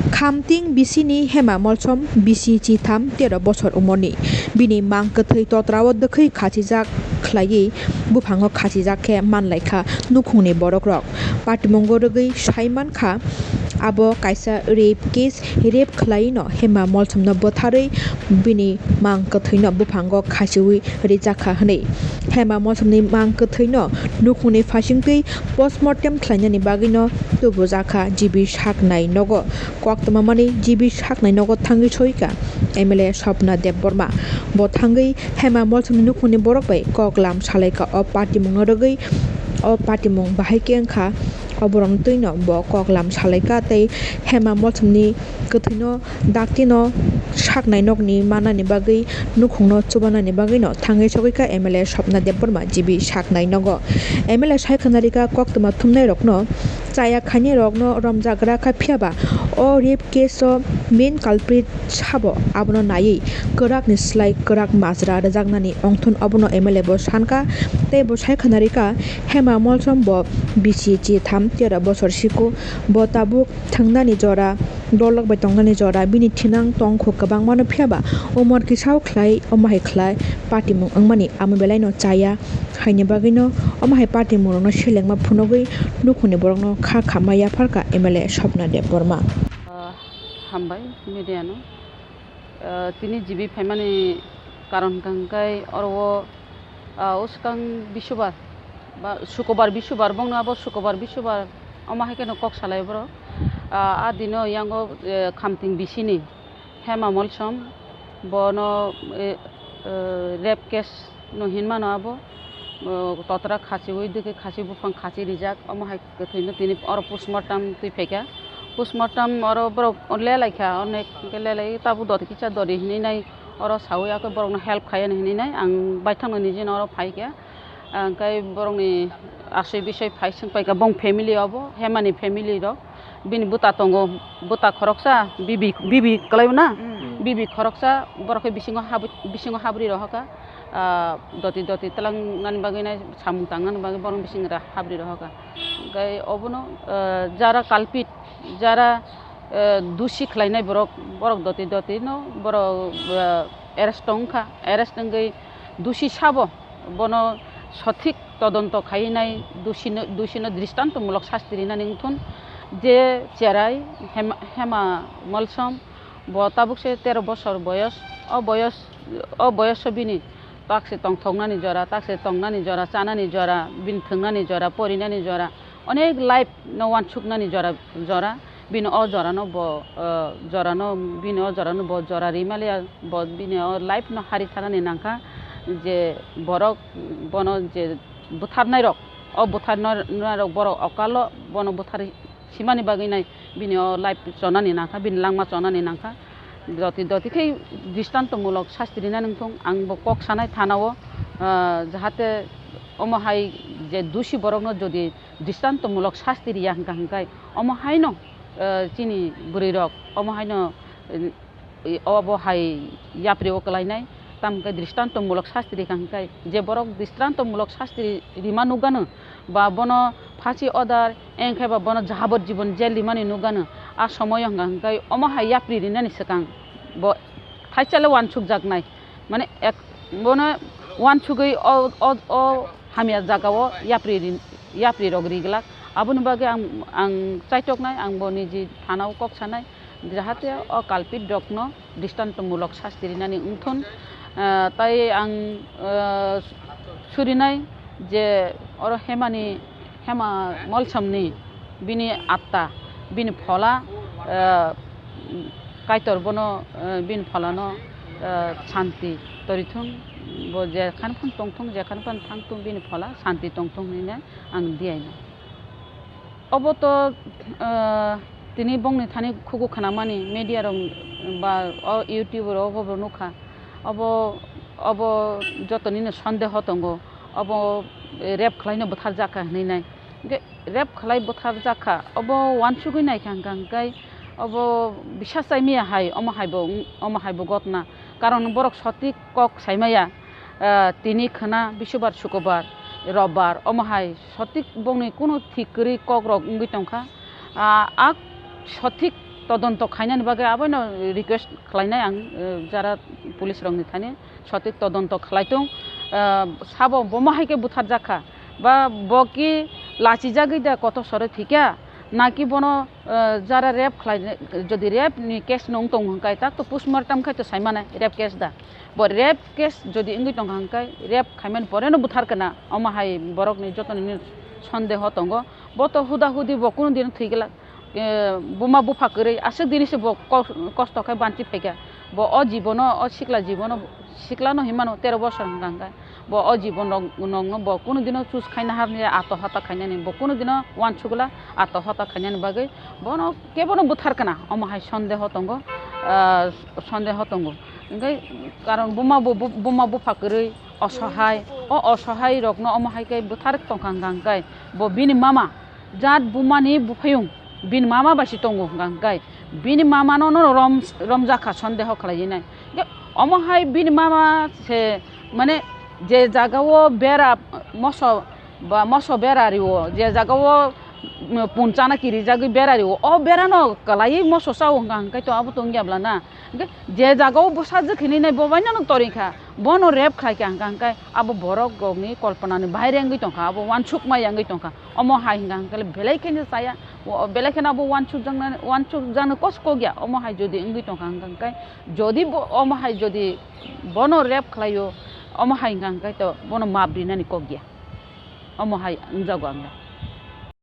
Khamting bisini hema molsom bisi chitham 13 বছর umorni bini mang kathai totrawo dekhai khachijak khlai buphango khachijak khe manlaikha nukhungni borokrok patimongo rogui saiman kha abo kaisa rape case rape khlai no hema molsom no botharei bini mang kathai no buphango khasiwi rijakha hnei hema molsom ni mang kathai no nukhungni phasingtei postmortem khlainani bagui no tubujaka jibi saknai nogo koktama jibi saknai nogo thangi soika MLA Swapna Debbarma bo thangi hema molsom nukhungni borok bai koklam salaika o party mungorogui o party mung bahaike angkha oborong tuino bo koklam salaika tei hema molsomni kathino daktino saknai nokni manani bagui nukhungno chubanani bagui no thangi sokaika MLA Swapna Debbarma jibi saknai nogo MLA saikhanarika koktama thumnai rokno chaya khani rokno romjagra kha phiaba o rape case o main culprit sabo abono nai korak ni slai korak majra rajaknani ongthon abono MLA bo sanka tei bo saikhanarika hema molsom bo bisi chi tham 13 বছর siku bo tabuk thangnani jora dolok bai tongnani jora bini thinang tongkho kabang mano phiaba omor kisau khlai omahai khlai party mung angmani amubelai no chaya haini bagino omahai party mung no selengma phunogui nukhuni borokno kha khamaya pharka MLA Swapna Debbarma হামবাই মিডিয়ানো তিনি GB ফাইমানি কারণ কাঙ্কাই অরও ওসকাং বিশ্ববার বা শুক্রবার বিশ্ববার বংনো আবার শুক্রবার বিশ্ববার অমাহাইকেন cock সালাই বড় আদিনো ইয়াঙ্গ খামতিং বিসিনি হেমা মলসম বনো rape case no হিনমানো আবো ততরা খাসি ওই দিকে খাসি বুফাং খাসি রিজাক অমাহাই থইনো তিনি অর পোস্টমর্টম তুই ফেকা postmortem oro borok lelaikha onek lelai tabu dot kicha dori hini nai oro sawi ako borok no help khayan hini nai ang baithang ni jin oro phaike kai borok ni asoi bisoi phai sing paika bong family obo hemani family ro bini buta tongo buta khoroksa bibi kalauna bibi khoroksa borok bisingo habri ro haka doti talang nan bagai nai samung tangan bagai borok bisingra habri ro haka kai obono jara kalpit যারা দোষী খাইনাই বরক দতি ন বরক arrest টংখা arrest নঙ্গই দোষী sub বন সঠিক তদন্ত খাইনাই দোষীন দৃষ্টান্তমূলক শাস্তি রিনানি উঠুন যে চেরাই হেমা মলসম বতাবুকসে 13 বছর বয়স অ বয়স বিনি তাকসে তংথংনানি জরা তাকসে তংনানি জরা চানানি জরা বিন থংনানি জরা পরিনানি জরা অনেক life no one chuknani jora bin o jorano bo jorano bin o jorano bo jora rimalia bo bin o life no hari thanani nangka je borok bono je butharnai rok o butharnai rok borok okalo bono buthari simani bagai nai bin o life chonani nangka bin langma chonani nangka doti khei dristantomulok shasti rina nungthong ang bo kok sanai thanao jahate অমহাই যে দোষী বরক যদি দৃষ্টান্তমূলক শাস্তি রিয়া হাঙ্কাই অমহাই ন চিনি বুড়ি rock অমহাই ন অবহাই ইয়াপ্রি ওকলাইনাই তামকাই দৃষ্টান্তমূলক শাস্তি রিয়া হাঙ্কাই যে বরক দৃষ্টান্তমূলক শাস্তি রিমা নুগানো বা বন ফাঁসি অদার এংখাই বা বন যাবত জীবন জেল রিমানি নুগানো আর সময় হাঙ্কাই অমহাই ইয়াপ্রি রিনানি সেকাং ব থাইচালে ওয়ান সুক জাগনাই মানে এক বন one সুগৈ O hamia jagao yapri rogri glak abuni bage ang chaitoknai ang boni ji thanao kok sanai jahate o kalpit dokno dristantomulok shasti rinani ungthon tai ang surinai je oro hema molsamni bini atta bini phola kaitor bono bin pholano shanti torithung bo je khanpun tongthong je khanpun thangtung bini phola shanti tongthong ni ang diaina obo to tini bongni thani khugu khanamani media rong ba YouTube ro obo nukha obo jotoni ne sondeho tongo obo rap khlaina bothar jaka nei nai rap khlai bothar jaka obo wansugui nai khangkai obo বিশ্বাস চাইমিয়া high অমহাইব গতনা কারণ বরক সঠিক cock সাইমায়া তিনি খানা বিশ্ববার শুক্রবার রববার অমহাই সঠিক বংনি কোনো ঠিক করি কক রক উঙ্গি টংখা আক সঠিক তদন্ত খাইনানি বাগে আবাইनो रिक्वेस्ट खालायनाय आं जारा पुलिस रंनि थाने सঠিক তদন্ত खालायथों साबो बमाहायके बुथार जाखा बा बकि लाचि जागैदा कत सरे थिका नाकि बनो जारा रेप खालायनाय जदि रेप नि केस नं तंग हंकाय ताक तो पोस्टमार्टम खाय तो सायमाने रेप केस दा ब रेप केस जदि इंगै तंग हंकाय रेप खायमान परेनो बुथार कना अमाहाय बरकनि जतनि सन्देह तंग बत हुदा हुदी बकुन दिन थैगला बुमा बुफा करै आसे दिनैसो कष्ट खाय बान्ति फैगा ब अजीवन अशिक्ला जीवन शिक्लानो हिमानो 13 बছর हंगाय ब अजीवन नंग ब कुनु दिन चुस खायना हारनि आत्महत्या खायनानि ब कुनु दिन वान छुगला आत्महत्या खायनानि बागै बनो केबनो बुथार कना अमाहाय सन्देह तंग ओंखाय कारण बुमा बुफा करै असहाय असहाय रकनो अमाहायके बुथार तंखांगांगाय ब बिनि मामा जात बुमानि बुफायुं बिन मामा बासि तंगो गांगाय बिनि मामानो रमजाखा सन्देह खालायनाय अमाहाय बिनि मामा से माने जे जागावो बेरा मसो बेरारिवो जे जागावो पुंचाना किरि जागै बेरारिवो बेरानो कलाई मसो साव गांगाय तो आबो तंगियाब्लाना जे जागावो बसा जखिनै बबायनो तरिखा बनो रेप खायके गांगाय आबो बरक गगनि कल्पनानि बाहेर अंगै तंखा आबो वानसुक माय अंगै तंखा अमाहाय गांगाय बेलायखेनो साया बेलायखेनो आबो वानसुक जानो कसको गया अमाहाय जदि अंगै तंखा गांगाय जदि अमाहाय जदि बनो रेप खालायो अमाहाय गांगाय तो बनो माब्रिनानि को गया अमाहाय अंजागो आंगा